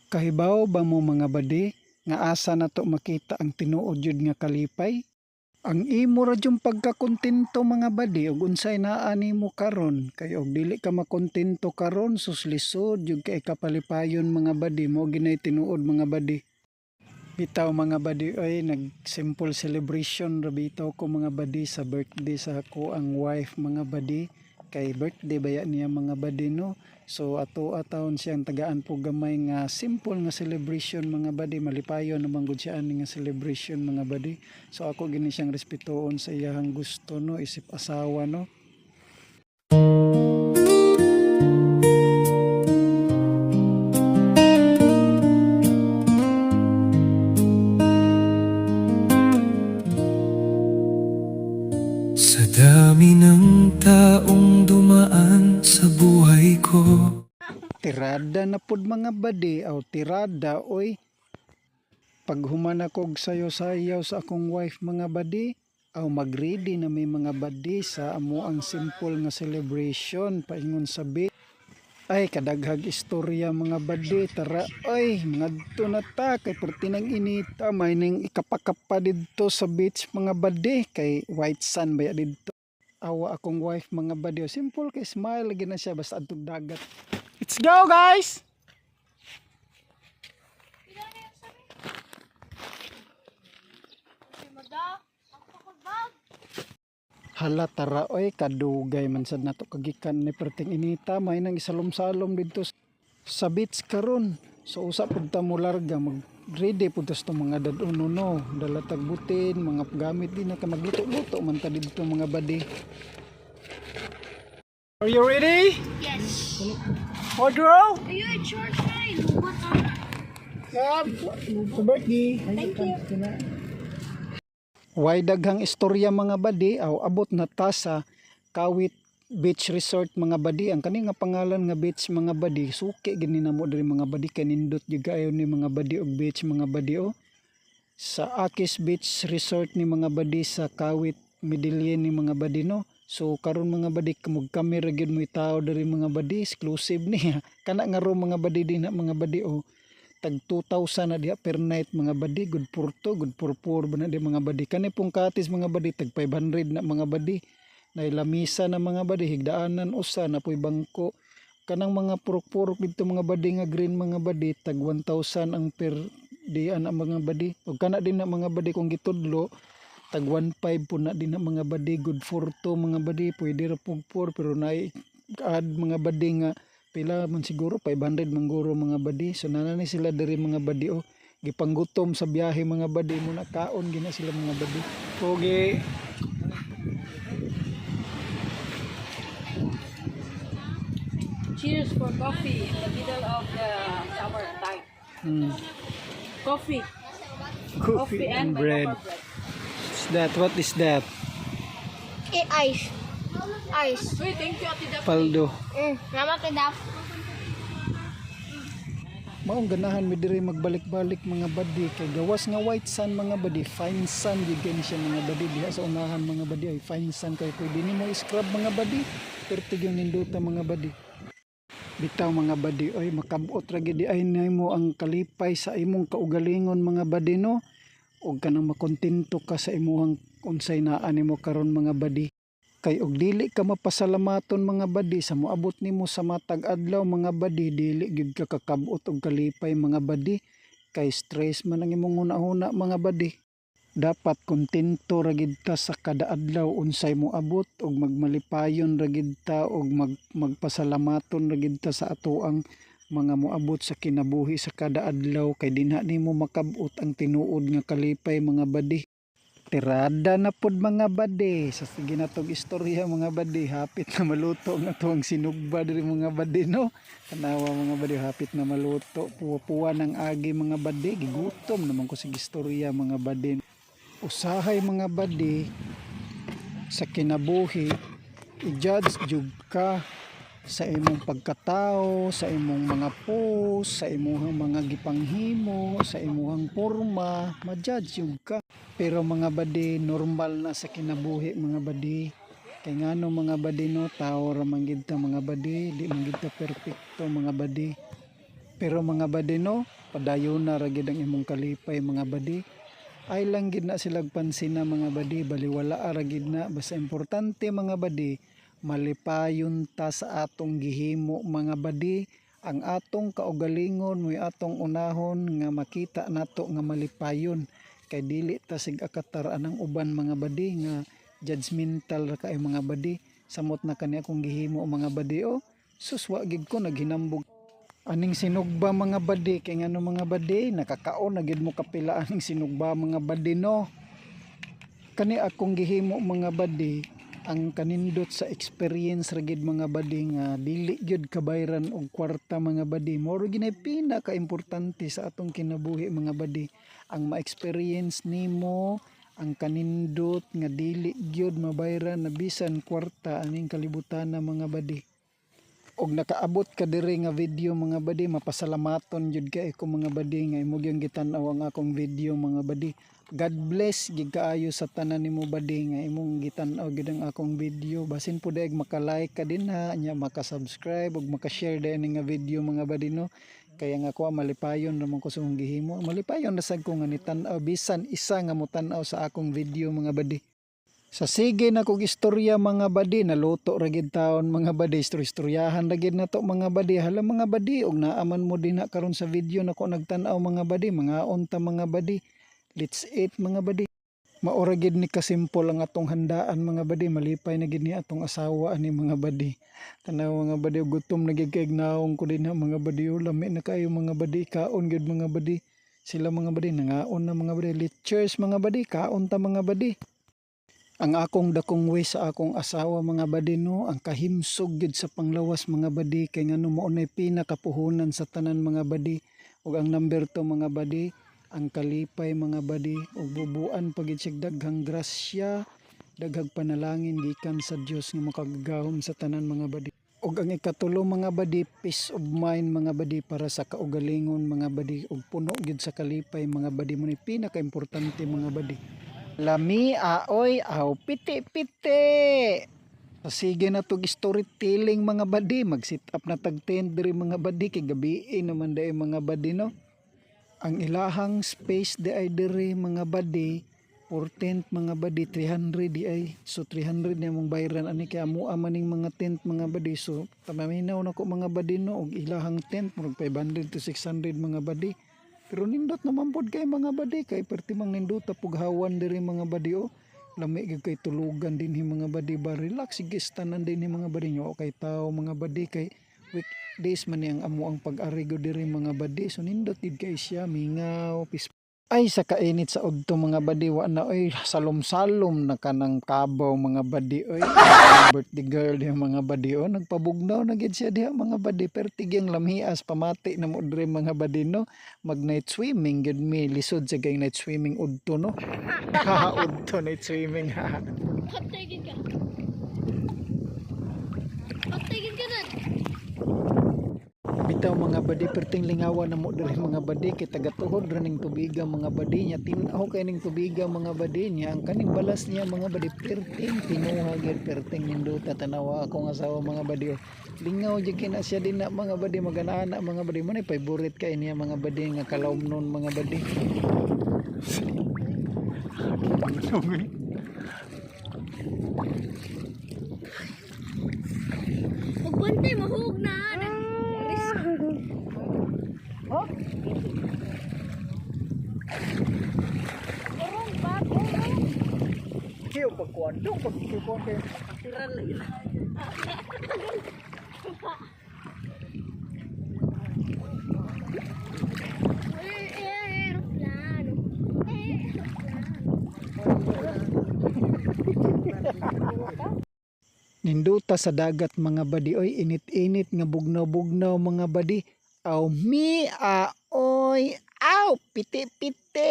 Kahibaw ba mo mga badi, nga asa na to makita ang tinuod jud nga kalipay? Ang imo ra jung pagkakontento mga badi ug unsay naa nimo karon kay og dili ka makontento karon suslisod jud kay kapalipayon mga badi mo ginay tinuod mga badi. Bitaw mga badi ay nag simple celebration ra bitaw ko mga badi sa birthday sa ako ang wife mga badi kay birthday baya niya mga badi no. So ato atawon siyang tagaan po gamay nga simple nga celebration mga badi, malipayon naman gud siya ani nga celebration mga badi. So ako gini siyang respetuon sa iyang gusto no, isip asawa no. Sa dami ng taong dumaan sa buhay ko, Tirada na pud mga badi aw tirada oy. Pag human ako og sayo-sayaw sa akong wife mga badi, aw magready na may mga badi sa amo ang simple nga celebration paingon sa beach. Ay kadaghag istorya mga badi, tara oy ngadto na ta kay pertinang inita may ning ikapakapa didto sa beach mga badi kay white sun baya didto. Awa akong wife mga badi, simple kay smile lagi na siya basta adtong dagat. Let's go guys! Hala tara oy kadugay man sad nato kagikan ni perting inita may nang isalom-salom didto sa beach karon. So usa pud ta mo larga mag ready pud tas to mga daduno no, dalatag butin, mga gamit din na ka magluto-luto man ta didto mga badi. Are you ready? Yes. Order! Are you a short line? What on? Happy birthday! Thank you. Way daghang istorya mga badi aw abot na ta sa Kawit Beach Resort mga badi. Ang kani nga pangalan nga beach mga badi suki gini na mo diri mga badi kay nindot jud kaayo ni mga badi og beach mga badi o. Sa Akis Beach Resort ni mga badi sa Kawit Medellin ni mga badi no. So karon mga badi kamug camera gyud mo tao diri mga badi, exclusive niya. Kana nga ro mga badi din mga badi o. Tag 2,000 na diha per night mga badi, good for 2, good for 4 ba na di mga badi. Kani pong katis mga badi tag 500 na mga badi. Nay lamisa na mga badi, higdaanan usa na poy bangko. Kanang mga purok-purok dito mga badi nga green mga badi tag 1,000 ang per di ana mga badi. Ug kana din na mga badi kung gitudlo tag 1,500 po na din na mga badi, good for 2 mga badi, pwede ra pug 4 pero nay add mga badi nga pila man siguro 500 mangguro mga badi. So nanani sila diri mga badi o gipanggutom sa biyahe mga badi mo na kaon gina sila mga badi. Pogi. Cheers for coffee in the middle of the summer time. Coffee. Coffee and bread. banana bread. What's that? What is that? Ice. Ice. Uy, thank you, Ate Daphne. Paldo. Naman kay Maong ganahan mi diri magbalik-balik mga badi kay gawas nga white sun mga badi, fine sun gyud kani siya mga badi diha sa unahan mga badi ay fine sun kay pwede nimo i-scrub mga badi. Perti gyud ninduta mga badi. Bitaw mga badi oy makabot ra gyud ay nimo ang kalipay sa imong kaugalingon mga badi no. Og kanang makontento ka sa imong unsay naa nimo karon mga badi. Kay og dili ka mapasalamaton mga badi sa moabot nimo sa matag adlaw mga badi, dili gyud ka kakabot og kalipay mga badi kay stress man ang imong hunahuna mga badi. Dapat kontento ra gid ta sa kada adlaw unsay moabot og magmalipayon ra gid ta og magpasalamaton ra gid ta sa atoang mga moabot sa kinabuhi sa kada adlaw kay dinha nimo makabot ang tinuod nga kalipay mga badi. Tirada na pod mga badi sa sige na tong istorya mga badi, hapit na maluto nga tuwang sinugba diri mga badi no. Tanawa mga badi, hapit na maluto, puwa ng agi mga badi, gigutom naman ko sa istorya mga badi. Usahay mga badi sa kinabuhi, i-judge jud ka sa imong pagkatao, sa imong mga post, sa imong mga gipanghimo, sa imong porma, ma-judge jud ka. Pero mga badi, normal na sa kinabuhi mga badi. Kay ngano mga badi no, tao ra man gid ta mga badi, di man gid ta perpekto mga badi. Pero mga badi no, padayon na ra gid ang imong kalipay mga badi. Ay lang gid na silag pansin na mga badi, baliwala ra gid na. Basta importante mga badi, malipayon ta sa atong gihimo mga badi. Ang atong kaugalingon mo'y atong unahon nga makita nato nga malipayon. Kay dili ta sig akatar-an ang uban mga badi nga judgmental ra kay mga badi. Samot na kani akong gihimo mga badi o. Suswa gid ko naghinambog. Aning sinugba mga badi kay ngano mga badi nakakaon na gid mo kapila aning sinugba mga badi no. Kani akong gihimo mga badi ang kanindot sa experience ra gid mga badi nga dili gyud kabayran og kwarta mga badi. Mao ginay pinaka importante sa atong kinabuhi mga badi. Ang ma-experience nimo ang kanindot nga dili gyud mabayran na bisan kwarta aning kalibutan na mga badi. Og nakaabot ka diri nga video mga badi, mapasalamaton jud kay ko mga badi nga imo gyud gitan-aw ang akong video mga badi. God bless gid kaayo sa tanan nimo badi nga imong gitan-aw gid ang akong video. Basin po daig maka-like ka din ha, nya maka-subscribe ug maka-share din nga video mga badi no. Kaya nga ko malipayon ramon ko sa akong gihimo. Malipayon na sad ko nga nitan-aw bisan isa nga mo tan-aw sa akong video mga badi. Sa sige na kog istorya mga badi, naluto ra gid taon mga badi, istoryahan ra gid nato mga badi. Hala mga badi, og naaman mo din na karon sa video nako nagtan-aw mga badi, mga unta mga badi. Let's eat mga badi. Maora gid ni kasimpol ang atong handaan mga badi, malipay na gid ni atong asawa ani mga badi. Tanaw mga badi, gutom na gid kay naong ko din ha mga badi, lami na kayo mga badi, kaon gid mga badi. Sila mga badi nangaon na mga badi, cheers mga badi, kaon ta mga badi. Ang akong dakong wish sa akong asawa mga badi no, ang kahimsog gid sa panglawas mga badi kay ngano mao nay pinakapuhunan sa tanan mga badi. Ug ang number 2 mga badi, ang kalipay mga badi ug bubuan pagid sig daghang grasya, daghang panalangin gikan sa Dios nga makagagahom sa tanan mga badi. Ug ang ikatulo mga badi, peace of mind mga badi para sa kaugalingon mga badi ug puno gid sa kalipay mga badi mo ni pinakaimportante mga badi. Lami aoy aw piti-piti. Sige na tog storytelling mga badi, mag-sit up na tag tent diri mga badi kay gabi naman day mga badi no. Ang ilahang space di ay diri mga badi, for tent mga badi 300 di ay. So 300 na mong bayran ani kay amo amaning mga tent mga badi. So tamaminaw na ko mga badi no og ilahang tent murag 500 to 600 mga badi. Pero nindot naman pod kay mga badi kay pertimang nindot pughawan diri mga badi o. Lami gyud kay tulugan dinhi mga badi ba, relax sige tanan dinhi mga badi nyo kay tao mga badi kay weekdays man yang amo ang pag-arigo diri mga badi. So nindot gid kay siya mingaw peaceful. Ay sa kainit sa udto mga badi wa na oy salom-salom na kanang kabaw mga badi oy. Birthday girl diha mga badi o, nagpabugnaw na gid siya diha mga badi, pertigyang lamhias pamati na mo diri mga badi no. Mag night swimming gid mi, lisod sa gay night swimming udto no. Udto night swimming ha. Patay ka. Patay ka na. Bitaw mga badi, perting lingawan na mo diri mga badi kay tagatuhod ra ning tubiga mga badi nya, tin-aw kay ning tubiga mga badi nya, ang kaning balas niya mga badi perting pinuha gyud, perting nindota tanawa akong asawa mga badi. Lingaw jud kina siya din na mga badi, magana mga badi mo nay favorite kay niya mga badi nga kalawnon mga badi. Magbantay, mahug na. Oh? Kiyo pagkuwando, pagkuwando kayo. Tiral yun. Aeroplano. Ninduta sa dagat mga badi, oy init-init nga bugnaw-bugnaw mga badi. Aw mi aoy aw piti-piti.